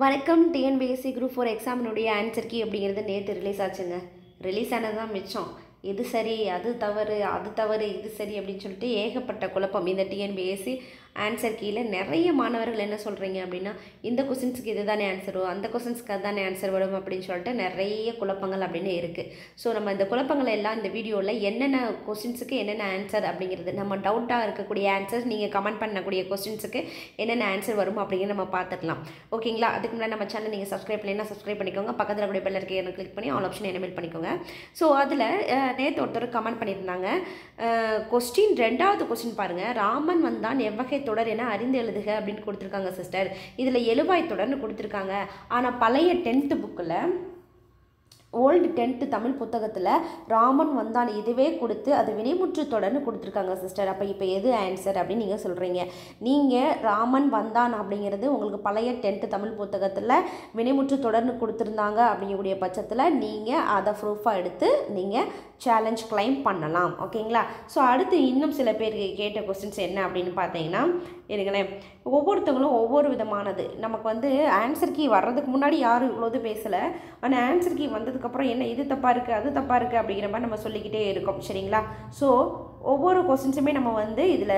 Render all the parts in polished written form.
வணக்கம். TNPSC group 4 எக்ஸாமினுடைய answer key அப்படிங்கிறது நேற்று ரிலீஸ் ஆச்சுங்க. ரிலீஸ் ஆனது தான் மிச்சம். இது சரி, அது தவறு, அது தவறு, இது சரி அப்படின்னு சொல்லிட்டு ஏகப்பட்ட குழப்பம். இந்த டிஎன்பிஎஸ்சி ஆன்சர் கீழே நிறைய மாணவர்கள் என்ன சொல்கிறீங்க அப்படின்னா, இந்த கொஸ்டின்ஸுக்கு இது தானே ஆன்சர் வரும், அந்த கொஸ்டின்ஸ்க்கு அதுதானே ஆன்சர் வரும் அப்படின்னு சொல்லிட்டு நிறைய குழப்பங்கள் அப்படின்னு இருக்குது. ஸோ நம்ம இந்த குழப்பங்கள் எல்லாம் இந்த வீடியோவில் என்னென்ன கொஸ்டின்ஸுக்கு என்னென்ன ஆன்சர் அப்படிங்கிறது, நம்ம டவுட்டாக இருக்கக்கூடிய ஆன்சர்ஸ், நீங்கள் கமெண்ட் பண்ணக்கூடிய கொஸ்டின்ஸுக்கு என்னென்ன ஆன்சர் வரும் அப்படிங்கிறத நம்ம பார்த்துக்கலாம். ஓகேங்களா? அதுக்கு முன்னாடி நம்ம சேனல் நீங்கள் சப்ஸ்கிரைப் பண்ணலைன்னா சப்ஸ்கிரைப் பண்ணிக்கோங்க. பக்கத்தில் கூட பெல் இருக்க கிளிக் பண்ணி ஆல் ஆப்ஷன் எனேபிள் பண்ணிக்கோங்க. ஸோ அதில் நேற்று ஒருத்தர் கமெண்ட் பண்ணியிருந்தாங்க. கொஸ்டின் 2வது கொஸ்டின் பாருங்கள். ராமன் வந்தான் எவ்வகை தொடர் என அறிந்து எழுதுக அப்படின்னு கொடுத்துருக்காங்க சிஸ்டர். இதில் எழுவாய் தொடர்னு கொடுத்துருக்காங்க. ஆனால் பழைய 10th புக்கில், ஓல்டு 10th தமிழ் புத்தகத்தில் ராமன் வந்தான் இதுவே கொடுத்து அது வினைமுற்று தொடர்னு கொடுத்துருக்காங்க சிஸ்டர். அப்போ இப்போ எது ஆன்சர் அப்படின்னு நீங்கள் சொல்கிறீங்க. நீங்கள் ராமன் வந்தான் அப்படிங்கிறது உங்களுக்கு பழைய 10th தமிழ் புத்தகத்தில் வினைமுற்று தொடர்னு கொடுத்துருந்தாங்க அப்படிங்கக்கூடிய பட்சத்தில் நீங்கள் அதை ப்ரூஃபாக எடுத்து நீங்கள் சேலஞ்ச் கிளைம் பண்ணலாம். ஓகேங்களா? ஸோ அடுத்து இன்னும் சில பேர் கேட்ட கொஸ்டின்ஸ் என்ன அப்படின்னு பார்த்தீங்கன்னா, இருங்களேன், ஒவ்வொருத்தவங்களும் ஒவ்வொரு விதமானது. நமக்கு வந்து ஆன்சர் கீ வர்றதுக்கு முன்னாடி யாரும் இவ்வளோது பேசலை. ஆனால் ஆன்சர் கீ வந்ததுக்கப்புறம் என்ன இது தப்பாக இருக்குது, அது தப்பாக இருக்குது அப்படிங்கிற மாதிரி நம்ம சொல்லிக்கிட்டே இருக்கோம். சரிங்களா? ஸோ ஒவ்வொரு கொஸ்டின்ஸுமே நம்ம வந்து இதில்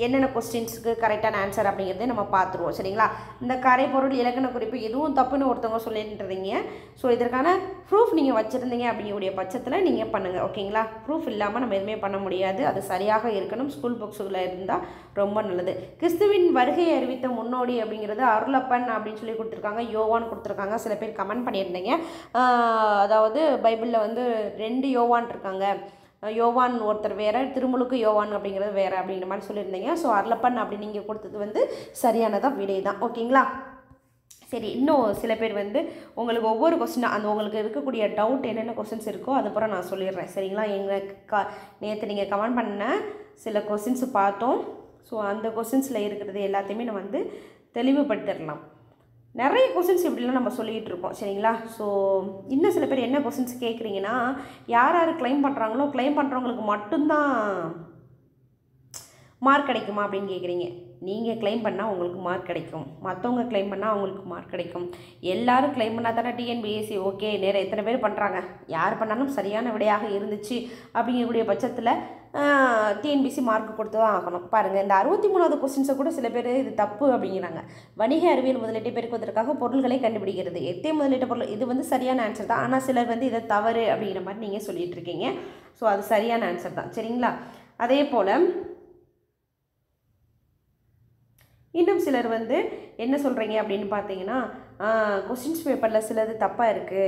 என்னென்ன கொஸ்டின்ஸுக்கு கரெக்டான ஆன்சர் அப்படிங்கிறதே நம்ம பார்த்துருவோம். சரிங்களா? இந்த கரைப்பொருள் இலக்கண குறிப்பு எதுவும் தப்புன்னு ஒருத்தவங்க சொல்லிட்டுருந்தீங்க. ஸோ இதற்கான ப்ரூஃப் நீங்கள் வச்சுருந்தீங்க அப்படிங்கக்கூடிய பட்சத்தில் நீங்கள் பண்ணுங்கள். ஓகேங்களா? ப்ரூஃப் இல்லாமல் நம்ம எதுவுமே பண்ண முடியாது. அது சரியாக இருக்கணும். ஸ்கூல் புக்ஸுகளில் இருந்தால் ரொம்ப நல்லது. கிறிஸ்துவின் வருகை அறிவித்த முன்னோடி அப்படிங்கிறது அருளப்பன் அப்படின்னு சொல்லி கொடுத்துருக்காங்க. யோவான் கொடுத்துருக்காங்க. சில பேர் கமெண்ட் பண்ணியிருந்தீங்க. அதாவது பைபிளில் வந்து 2 யோவான் இருக்காங்க. யோவான் ஒருத்தர் வேறு, திருமுழுக்கு யோவான் அப்படிங்கிறது வேறு அப்படிங்கிற மாதிரி சொல்லியிருந்தீங்க. ஸோ அருளப்பன் அப்படி நீங்கள் கொடுத்தது வந்து சரியானதாக விடை தான். ஓகேங்களா? சரி, இன்னும் சில பேர் வந்து உங்களுக்கு ஒவ்வொரு கொஸ்டினாக அந்த உங்களுக்கு இருக்கக்கூடிய டவுட் என்னென்ன கொஸ்டின்ஸ் இருக்கோ அதுக்கப்புறம் நான் சொல்லிடுறேன். சரிங்களா? எங்களுக்கு நேற்று நீங்கள் கமெண்ட் பண்ண சில கொஸ்டின்ஸ் பார்த்தோம். ஸோ அந்த கொஸ்டின்ஸில் இருக்கிறது எல்லாத்தையுமே நம்ம வந்து தெளிவுபடுத்திடலாம். நிறைய கொஸ்டின்ஸ் இப்படிலாம் நம்ம சொல்லிகிட்டு இருக்கோம். சரிங்களா? ஸோ இன்னும் சில பேர் என்ன கொஸ்டின்ஸ் கேட்குறீங்கன்னா, யார் யார் கிளைம் பண்ணுறாங்களோ கிளைம் பண்ணுறவங்களுக்கு மட்டும்தான் மார்க் கிடைக்குமா அப்படின்னு கேட்குறீங்க. நீங்கள் கிளைம் பண்ணால் உங்களுக்கு மார்க் கிடைக்கும், மற்றவங்க கிளைம் பண்ணால் அவங்களுக்கு மார்க் கிடைக்கும். எல்லோரும் கிளைம் பண்ணால் தானே டிஎன்பிஎஸ்சி ஓகே நேரம் எத்தனை பேர் பண்ணுறாங்க, யார் பண்ணாலும் சரியான விடையாக இருந்துச்சு அப்படிங்கக்கூடிய பட்சத்தில் டிஎன்பிஎஸ்சி மார்க் கொடுத்து தான் ஆகணும். பாருங்கள், இந்த 63வது கொஸ்டின்ஸை கூட சில பேர் இது தப்பு அப்படிங்கிறாங்க. வணிக அறிவியல் முதலீட்டை பெருக்குவதற்காக பொருள்களை கண்டுபிடிக்கிறது எத்தே முதலீட்டு பொருள், இது வந்து சரியான ஆன்சர் தான். ஆனால் சிலர் வந்து இதை தவறு அப்படிங்கிற மாதிரி நீங்கள் சொல்லிகிட்டு இருக்கீங்க. ஸோ அது சரியான ஆன்சர் தான். சரிங்களா? அதே போல் இன்னும் சிலர் வந்து என்ன சொல்கிறீங்க அப்படின்னு பார்த்தீங்கன்னா, கொஸ்டின்ஸ் பேப்பரில் சிலது தப்பாக இருக்குது.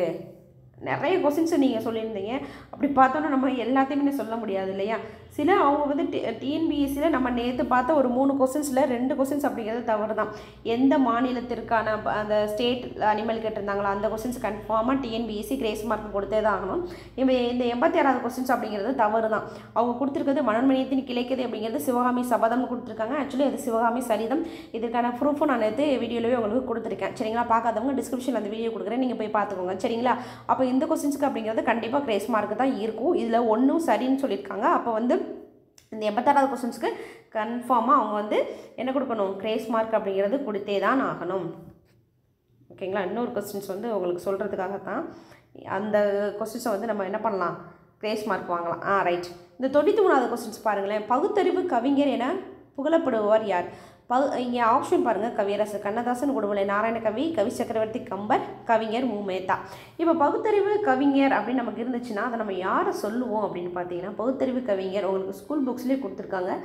நிறைய கொஸ்டின்ஸை நீங்கள் சொல்லியிருந்தீங்க. அப்படி பார்த்தோன்னா நம்ம எல்லாத்தையுமே சொல்ல முடியாது இல்லையா? சில அவங்க வந்து டிஎன்பிஎஸ்சியில் நம்ம நேற்று பார்த்த ஒரு 3 கொஸ்டின்ஸில் 2 கொஸ்டின்ஸ் அப்படிங்கிறது தவறு தான். எந்த மாநிலத்திற்கான அந்த ஸ்டேட் அனிமல் கேட்டிருந்தாங்களோ அந்த கொஸ்டின்ஸ் கன்ஃபார்மாக டிஎன்பிஎஸ்சி கிரேஸ் மார்க் கொடுத்தே தான் ஆகணும். இந்த 86வது கொஸ்டின்ஸ் அப்படிங்கிறது தவறு தான். அவங்க கொடுத்துருக்கிறது மனோன்மணியத்தின் கிளைக்கதை அப்படிங்கிறது சிவகாமி சபதம்னு கொடுத்துருக்காங்க. ஆக்சுவலி அது சிவகாமி சரிதம். இதுக்கான ப்ரூஃபும் நான் நேற்று வீடியோவிலே உங்களுக்கு கொடுத்துருக்கேன். சரிங்களா? பார்க்காதவங்க டிஸ்கிரிப்ஷனில் அந்த வீடியோ கொடுக்குறேன், நீங்கள் போய் பார்த்துக்கோங்க. சரிங்களா? அப்போ இந்த கொஸ்டின்ஸுக்கு அப்படிங்கிறது கண்டிப்பாக கிரேஸ் மார்க் தான் இருக்கும். இதில் ஒன்றும் சரின்னு சொல்லியிருக்காங்க. அப்போ வந்து இந்த 86வது கொஸ்டின்ஸ்க்கு கன்ஃபார்மாக அவங்க வந்து என்ன கொடுக்கணும், கிரேஸ் மார்க் அப்படிங்கிறது கொடுத்தே தான் ஆகணும். ஓகேங்களா? இன்னொரு கொஸ்டின்ஸ் வந்து உங்களுக்கு சொல்கிறதுக்காக தான் அந்த கொஸ்டின்ஸை வந்து நம்ம என்ன பண்ணலாம், கிரேஸ் மார்க் வாங்கலாம். ரைட். இந்த 93வது கொஸ்டின்ஸ் பாருங்களேன். பகுத்தறிவு கவிஞர் என புகழப்படுபவர் யார்? இங்கே ஆப்ஷன் பாருங்கள். கவியரசு கண்ணதாசன், உடுமலை நாராயணகவி, கவி சக்கரவர்த்தி கம்பர், கவிஞர் மூமேத்தா. இப்போ பகுத்தறிவு கவிஞர் அப்படின்னு நமக்கு இருந்துச்சுன்னா அதை நம்ம யாரை சொல்லுவோம் அப்படின்னு பார்த்தீங்கன்னா, பகுத்தறிவு கவிஞர் உங்களுக்கு ஸ்கூல் புக்ஸ்லேயே கொடுத்துருக்காங்க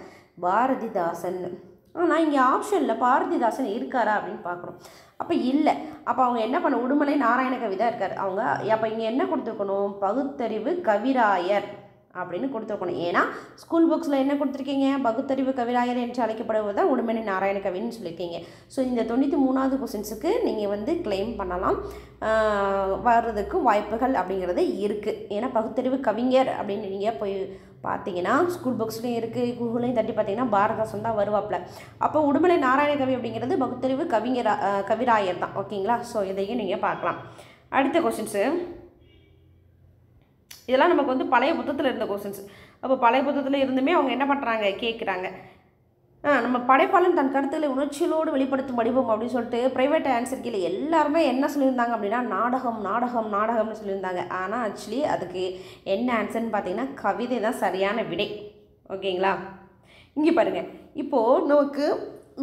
பாரதிதாசன். ஆனால் இங்கே ஆப்ஷனில் பாரதிதாசன் இருக்காரா அப்படின்னு பார்க்குறோம். அப்போ இல்லை. அப்போ அவங்க என்ன பண்ண, உடுமலை நாராயணகவி தான் இருக்கார் அவங்க. அப்போ இங்கே என்ன கொடுத்துருக்கணும், பகுத்தறிவு கவிராயர் அப்படின்னு கொடுத்துருக்கணும். ஏன்னா ஸ்கூல் புக்ஸில் என்ன கொடுத்துருக்கீங்க, பகுத்தறிவு கவிராயர் என்று அழைக்கப்படுவதை உடுமலை நாராயணகவின்னு சொல்லியிருக்கீங்க. ஸோ இந்த 93வது கொஸ்டின்ஸுக்கு நீங்கள் வந்து கிளைம் பண்ணலாம், வர்றதுக்கு வாய்ப்புகள் அப்படிங்கிறது இருக்குது. ஏன்னா பகுத்தறிவு கவிஞர் அப்படின்னு நீங்கள் போய் பார்த்தீங்கன்னா ஸ்கூல் புக்ஸ்லேயும் இருக்குது, கூகுளையும் தட்டி பார்த்தீங்கன்னா பாரதாசன் தான் வருவாப்பில். அப்போ உடுமலை நாராயணகவி அப்படிங்கிறது பகுத்தறிவு கவிராயர் தான். ஓகேங்களா? ஸோ இதையும் நீங்கள் பார்க்கலாம். அடுத்த கொஸ்டின்ஸு, இதெல்லாம் நமக்கு வந்து பழைய புத்தகத்தில் இருந்த கொஸ்டின்ஸ். அப்போ பழைய புத்தகத்தில் இருந்துமே அவங்க என்ன பண்ணுறாங்க, கேட்குறாங்க. நம்ம படைப்பாளன் தன் கருத்துக்களை உணர்ச்சியோடு வெளிப்படுத்தும் வடிவம் அப்படின்னு சொல்லிட்டு ப்ரைவேட் ஆன்சர் கீழே எல்லாருமே என்ன சொல்லியிருந்தாங்க அப்படின்னா நாடகம் நாடகம் நாடகம்னு சொல்லியிருந்தாங்க. ஆனால் ஆக்சுவலி அதுக்கு என்ன ஆன்சர்னு பார்த்தீங்கன்னா கவிதை தான் சரியான விடை. ஓகேங்களா? இங்கே பாருங்கள், இப்போது நமக்கு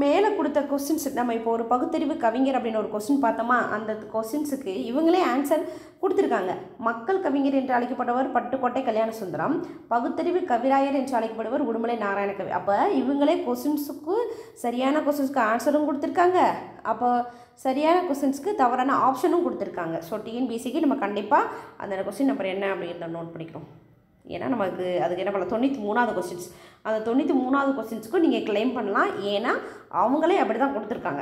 மேலே கொடுத்த கொஸ்டின்ஸ் நம்ம இப்போ ஒரு பகுத்தறிவு கவிஞர் அப்படின்னு ஒரு கொஸ்டின் பார்த்தோமா, அந்த கொஸ்டின்ஸுக்கு இவங்களே ஆன்சர் கொடுத்துருக்காங்க. மக்கள் கவிஞர் என்று அழைக்கப்பட்டவர் பட்டுக்கோட்டை கல்யாண சுந்தரம், பகுத்தறிவு கவிராயர் என்று அழைக்கப்படுவர் உடுமலை நாராயண கவி. அப்போ இவங்களே கொஸ்டின்ஸுக்கு சரியான கொஸ்டின்ஸ்க்கு ஆன்சரும் கொடுத்துருக்காங்க, அப்போ சரியான கொஸ்டின்ஸ்க்கு தவறான ஆப்ஷனும் கொடுத்துருக்காங்க. ஸோ டிஎன்பிசிக்கு நம்ம கண்டிப்பாக அந்த கொஸ்டின் நம்பர் என்ன அப்படிங்கிறத நோட் பண்ணிக்கிறோம். ஏன்னா நமக்கு அதுக்கு என்ன பண்ணலாம், 93வது கொஸ்டின்ஸ், அந்த 93வது கொஸ்டின்ஸுக்கும் நீங்கள் கிளைம் பண்ணலாம். ஏன்னா அவங்களே அப்படி தான் கொடுத்துருக்காங்க.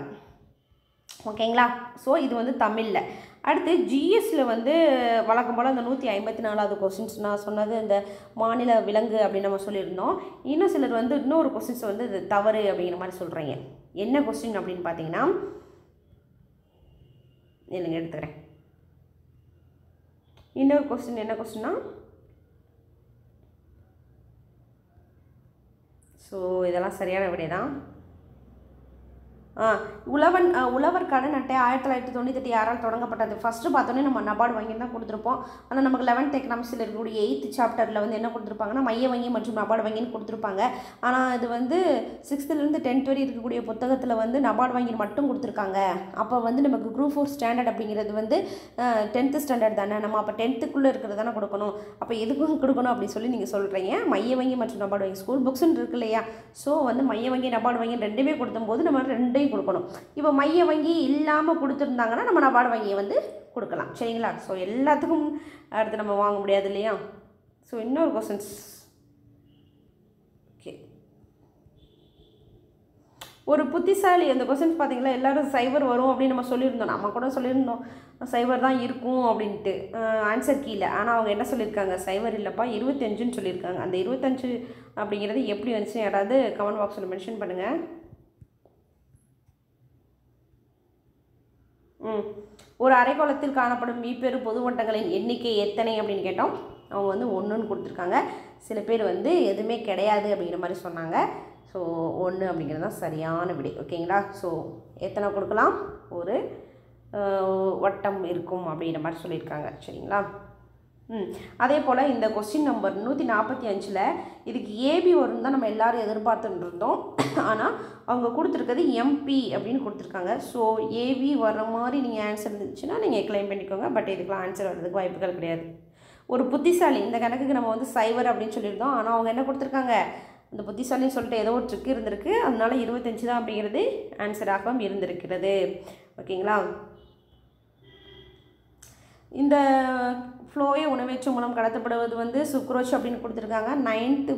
ஓகேங்களா? ஸோ இது வந்து தமிழில். அடுத்து ஜிஎஸ்சில் வந்து வழக்கம் போல் அந்த 154வது கொஸ்டின்ஸ் நான் சொன்னது இந்த மாநில விலங்கு அப்படின்னு நம்ம சொல்லியிருந்தோம். இன்னும் சிலர் வந்து இன்னொரு கொஸ்டின்ஸ் வந்து இது தவறு அப்படிங்கிற மாதிரி சொல்கிறீங்க. என்ன கொஸ்டின் அப்படின்னு பார்த்தீங்கன்னா, இல்லைங்க எடுத்துக்கிறேன். இன்னொரு கொஸ்டின் என்ன கொஸ்டின்னா, ஸோ இதெல்லாம் சரியான விடை தான். உழவர் கடன் அட்டை 1998 யாரால் தொடங்கப்பட்டது? ஃபஸ்ட்டு பார்த்தோன்னே நம்ம நபார்டு வங்கி தான் கொடுத்துருப்போம். ஆனால் நமக்கு 11th எக்கனாமிக்ஸில் இருக்கக்கூடிய 8th சாப்டரில் வந்து என்ன கொடுத்துருப்பாங்கன்னா மைய வங்கி மற்றும் நபார்டு வங்கின்னு கொடுத்துருப்பாங்க. ஆனால் இது வந்து 6th-லேருந்து 10th வரை இருக்கக்கூடிய புத்தகத்தில் வந்து நபார்டு வங்கி மட்டும் கொடுத்துருக்காங்க. அப்போ வந்து நமக்கு குரூப் 4 ஸ்டாண்டர்ட் அப்படிங்கிறது வந்து 10th ஸ்டாண்டர்ட் தானே, நம்ம அப்போ 10th-க்குள்ளே இருக்கிறது தானே கொடுக்கணும், அப்போ எதுக்கும் கொடுக்கணும் அப்படின்னு சொல்லி நீங்கள் சொல்கிறீங்க. மைய வங்கி மற்றும் நபார்டு வங்கி ஸ்கூல் புக்ஸ்ன்னு இருக்கு இல்லையா, ஸோ வந்து மைய வங்கி நபார்டு வங்கி ரெண்டுமே கொடுக்கும்போது நம்ம ரெண்டையும் கொடுக்கணும். இப்போ மைய வங்கி இல்லாமல் கொடுத்துருந்தாங்கன்னா நம்ம நபார்டு வங்கியை வந்து கொடுக்கலாம். சரிங்களா? ஸோ எல்லாத்துக்கும் அடுத்து நம்ம வாங்க முடியாது இல்லையா? ஸோ இன்னொரு கொஸ்டின்ஸ். ஓகே, ஒரு புத்திசாலி, அந்த கொஸ்டின்ஸ் பார்த்தீங்களா, எல்லோரும் சைபர் வரும் அப்படின்னு நம்ம சொல்லியிருந்தோம். நம்ம கூட சொல்லியிருந்தோம் சைபர் தான் இருக்கும் அப்படின்ட்டு ஆன்சர் கீழே. ஆனால் அவங்க என்ன சொல்லியிருக்காங்க, சைபர் இல்லைப்பா 25ன்னு சொல்லியிருக்காங்க. அந்த 25 அப்படிங்கிறது எப்படி வந்துச்சு யாராவது கமெண்ட் பாக்ஸில் மென்ஷன் பண்ணுங்கள். ஒரு அரைக்கோளத்தில் காணப்படும் மீப்பெரு பொது வட்டங்களின் எண்ணிக்கை எத்தனை அப்படின்னு கேட்டோம். அவங்க வந்து 1ன்னு கொடுத்துருக்காங்க. சில பேர் வந்து எதுவுமே கிடையாது அப்படிங்கிற மாதிரி சொன்னாங்க. ஸோ 1 அப்படிங்கிறது தான் சரியான விடை. ஓகேங்களா? ஸோ எத்தனை கொடுக்கலாம், ஒரு வட்டம் இருக்கும் அப்படிங்கிற மாதிரி சொல்லியிருக்காங்க. சரிங்களா? அதே போல் இந்த கொஸ்டின் நம்பர் 145ல் இதுக்கு ஏபி வரும் தான் நம்ம எல்லோரும் எதிர்பார்த்துட்டு இருந்தோம். ஆனால் அவங்க கொடுத்துருக்கிறது எம்பி அப்படின்னு கொடுத்துருக்காங்க. ஸோ ஏபி வர்ற மாதிரி நீங்கள் ஆன்சர் இருந்துச்சுன்னா நீங்கள் கிளைம் பண்ணிக்கோங்க. பட் இதுக்கெலாம் ஆன்சர் வர்றதுக்கு வாய்ப்புகள் கிடையாது. ஒரு புத்திசாலி, இந்த கணக்குக்கு நம்ம வந்து சைபர் அப்படின்னு சொல்லியிருந்தோம். ஆனால் அவங்க என்ன கொடுத்துருக்காங்க, இந்த புத்திசாலின்னு சொல்லிட்டு ஏதோ ஒரு ட்ரிக் இருந்திருக்கு, அதனால 25 தான் அப்படிங்கிறது ஆன்சராகவும் இருந்திருக்கிறது. ஓகேங்களா? இந்த ஃப்ளோயை உணவேற்று மூலம் கடத்தப்படுவது வந்து சுக்ரோஸ் அப்படின்னு கொடுத்துருக்காங்க. 9th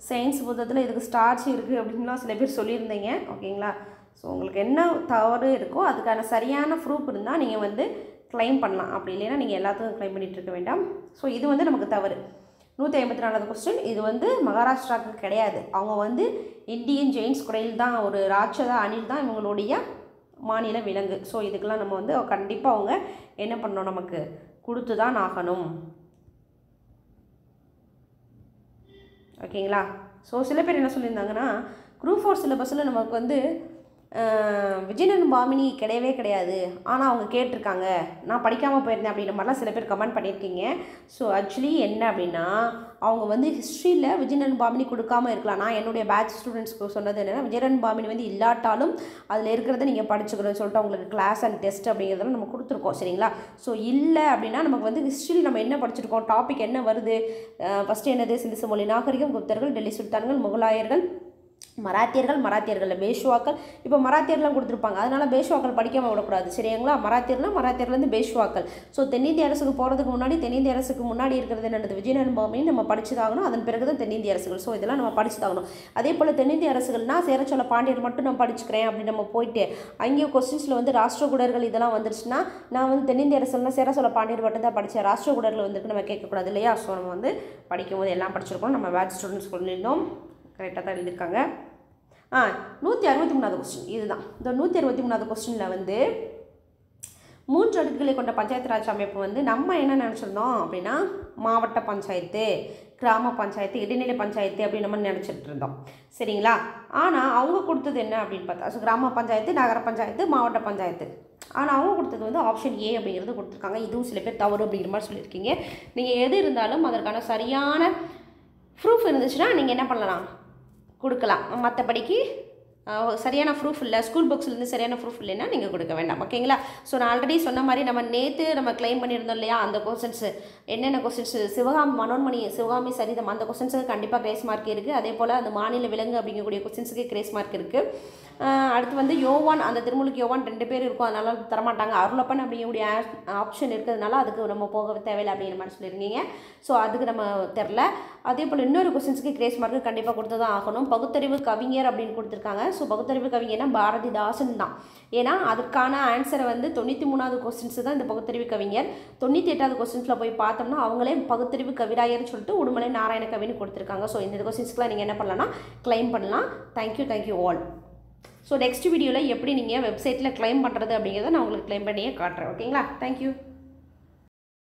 சயின்ஸ் புத்தகத்தில் இதுக்கு ஸ்டார்ச் இருக்குது அப்படின்லாம் சில பேர் சொல்லியிருந்தீங்க. ஓகேங்களா? ஸோ உங்களுக்கு என்ன தவறு இருக்கோ அதுக்கான சரியான ப்ரூஃப் இருந்தால் நீங்கள் வந்து கிளைம் பண்ணலாம். அப்படி இல்லைன்னா நீங்கள் எல்லாத்துக்கும் கிளைம் பண்ணிகிட்டு இருக்க வேண்டாம். ஸோ இது வந்து நமக்கு தவறு. 154வது கொஸ்டின், இது வந்து மகாராஷ்டிராவுக்கு கிடையாது. அவங்க வந்து இந்தியன் ஜெயின்ஸ் குடையில் தான், ஒரு ராட்சத அணில் தான் இவங்களுடைய மாநில விலங்கு. ஸோ இதுக்கெல்லாம் நம்ம வந்து கண்டிப்பாக அவங்க என்ன பண்ணணும், நமக்கு கொடுத்து தான் ஆகணும். ஓகேங்களா? ஸோ சில பேர் என்ன சொல்லியிருந்தாங்கன்னா, குரூப் 4 சிலபஸில் நமக்கு வந்து விஜயநகர் பாமினி கிடையவே கிடையாது, ஆனால் அவங்க கேட்டிருக்காங்க, நான் படிக்காமல் போயிருந்தேன் அப்படின்ற மாதிரிலாம் சில பேர் கமெண்ட் பண்ணியிருக்கீங்க. ஸோ ஆக்சுவலி என்ன அப்படின்னா, அவங்க வந்து ஹிஸ்ட்ரியில் விஜயநகர் பாமினி கொடுக்காமல் இருக்கலாம். நான் என்னுடைய பேட்ச் ஸ்டூடெண்ட்ஸ்க்கு சொன்னது என்னென்னா, விஜயநகர் பாமினி வந்து இல்லாட்டாலும் அதில் இருக்கிறத நீங்கள் படிச்சுக்கணும்னு சொல்லிட்டு அவங்களுக்கு கிளாஸ் அண்ட் டெஸ்ட் அப்படிங்கிறதெல்லாம் நம்ம கொடுத்துருக்கோம். சரிங்களா? ஸோ இல்லை அப்படின்னா நமக்கு வந்து ஹிஸ்ட்ரியில் நம்ம என்ன படிச்சிருக்கோம், டாபிக் என்ன வருது, ஃபஸ்ட்டு என்னது, சிந்து சமவெளி நாகரிகம், குப்தர்கள், டெல்லி சுல்தான்கள், முகலாயர்கள், மராத்தியர்களில் பேஷ்வாக்கள். இப்போ மராத்தியர்லாம் கொடுத்துருப்பாங்க, அதனால் பேஷ்வாக்கள் படிக்காமல் விடக்கூடாது. சரிங்களா? மராத்தியர்லேருந்து பேஷ்வாக்கள். ஸோ தென்னிந்திய அரசுக்கு போகிறதுக்கு முன்னாடி, தென்னிந்திய அரசுக்கு முன்னாடி இருக்கிறது என்னது, விஜயநகர் பாமின்னு நம்ம படிச்சுதாகணும். அதன் பிறகு தான் தென்னிந்திய அரசுகள். ஸோ இதெல்லாம் நம்ம படிச்சுதாகணும். அதே போல் தென்னிந்திய அரசுகள்னால் சேர சோழ பாண்டியர் மட்டும் நான் படிச்சுக்கிறேன் அப்படின்னு நம்ம போயிட்டு அங்கேயும் கொஸ்டின்ஸில் வந்து ராஷ்டிரகூடர்கள் இதெல்லாம் வந்துருச்சுன்னா, நான் வந்து தென்னிந்திய அரசுலாம் சேர சோழ பாண்டியர் மட்டும் தான் படித்தேன், ராஷ்டிரகூடர்கள் வந்துருக்கு நம்ம கேட்கக்கூடாது இல்லையா? ஸோ நம்ம வந்து படிக்கும்போது எல்லாம் படிச்சிருக்கோம். நம்ம பேட்ச் ஸ்டூடெண்ட்ஸ் சொல்லியிருந்தோம், கரெக்டாக தான் எழுதியிருக்காங்க. 163வது கொஸ்டின் இதுதான். இந்த 163வது கொஸ்டினில் வந்து 3 அடுக்குகளை கொண்ட பஞ்சாயத்து ராஜ் அமைப்பு வந்து நம்ம என்ன நினச்சிருந்தோம் அப்படின்னா, மாவட்ட பஞ்சாயத்து, கிராம பஞ்சாயத்து, இடைநிலை பஞ்சாயத்து அப்படின்னு நம்ம நினச்சிட்டு இருந்தோம். சரிங்களா? ஆனால் அவங்க கொடுத்தது என்ன அப்படின்னு பார்த்தா கிராம பஞ்சாயத்து, நகர பஞ்சாயத்து, மாவட்ட பஞ்சாயத்து. ஆனால் அவங்க கொடுத்தது வந்து ஆப்ஷன் ஏ அப்படிங்கிறது கொடுத்துருக்காங்க. இதுவும் சில பேர் தவறு அப்படிங்கிற மாதிரி சொல்லியிருக்கீங்க. நீங்கள் எது இருந்தாலும் அதற்கான சரியான ப்ரூஃப் இருந்துச்சுன்னா நீங்கள் என்ன பண்ணலாம், கொடுக்கலாம். மற்றபடிக்கு சரியான ப்ரூஃப் இல்லை, ஸ்கூல் புக்ஸ்லேருந்து சரியான ப்ரூஃப் இல்லைன்னா நீங்கள் கொடுக்க வேண்டாம். ஓகேங்களா? ஸோ நான் ஆல்ரெடி சொன்ன மாதிரி நம்ம நேற்று நம்ம கிளைம் பண்ணியிருந்தோம் இல்லையா, அந்த கொஸ்டின்ஸு என்னென்ன கொஸ்டின்ஸு சிவகாமி சரிதம் அந்த கொஸ்டின்ஸுக்கு கண்டிப்பாக கிரேஸ் மார்க் இருக்குது. அதே போல் அந்த மாநில விலங்கு அப்படிங்கக்கூடிய கொஸ்டின்ஸுக்கு கிரேஸ் மார்க் இருக்குது. அடுத்து வந்து யோவான், அந்த திருமுழுக்கு யோவான் 2 பேர் இருக்கும், அதனால தரமாட்டாங்க. அருளப்பன் அப்படிங்கக்கூடிய ஆப்ஷன் இருக்கிறதுனால அதுக்கு நம்ம போக தேவையில்லை அப்படிங்கிற மாதிரி சொல்லியிருந்தீங்க. ஸோ அதுக்கு நம்ம தெரில. அதே போல் இன்னொரு கொஸ்டின்ஸுக்கு கிரேஸ் மார்க்கு கண்டிப்பாக கொடுத்து தான் ஆகணும். பகுத்தறிவு கவிஞர் அப்படின்னு கொடுத்துருக்காங்க. ஸோ பகுத்தறிவு கவிஞர்னா பாரதிதாசன் தான். ஏன்னா அதுக்கான ஆன்சரை வந்து 93வது கொஸ்டின்ஸு தான் இந்த பகுத்தறிவு கவிஞர். 98வது கொஸ்டின்ஸில் போய் பார்த்தோம்னா அவங்களே பகுத்தறிவு கவிராயர்னு சொல்லிட்டு உடுமலை நாராயண கவின்னு கொடுத்துருக்காங்க. ஸோ இந்த கொஸ்டின்ஸ்க்குலாம் நீங்கள் என்ன பண்ணலாம்னா கிளைம் பண்ணலாம். Thank you all. ஸோ நெக்ஸ்ட் வீடியோவில் எப்படி நீங்கள் வெப்சைட்டில் கிளைம் பண்ணுறது அப்படிங்கிறத நான் உங்களுக்கு கிளைம் பண்ணியே காட்டுறேன். ஓகேங்களா? தேங்க்யூ.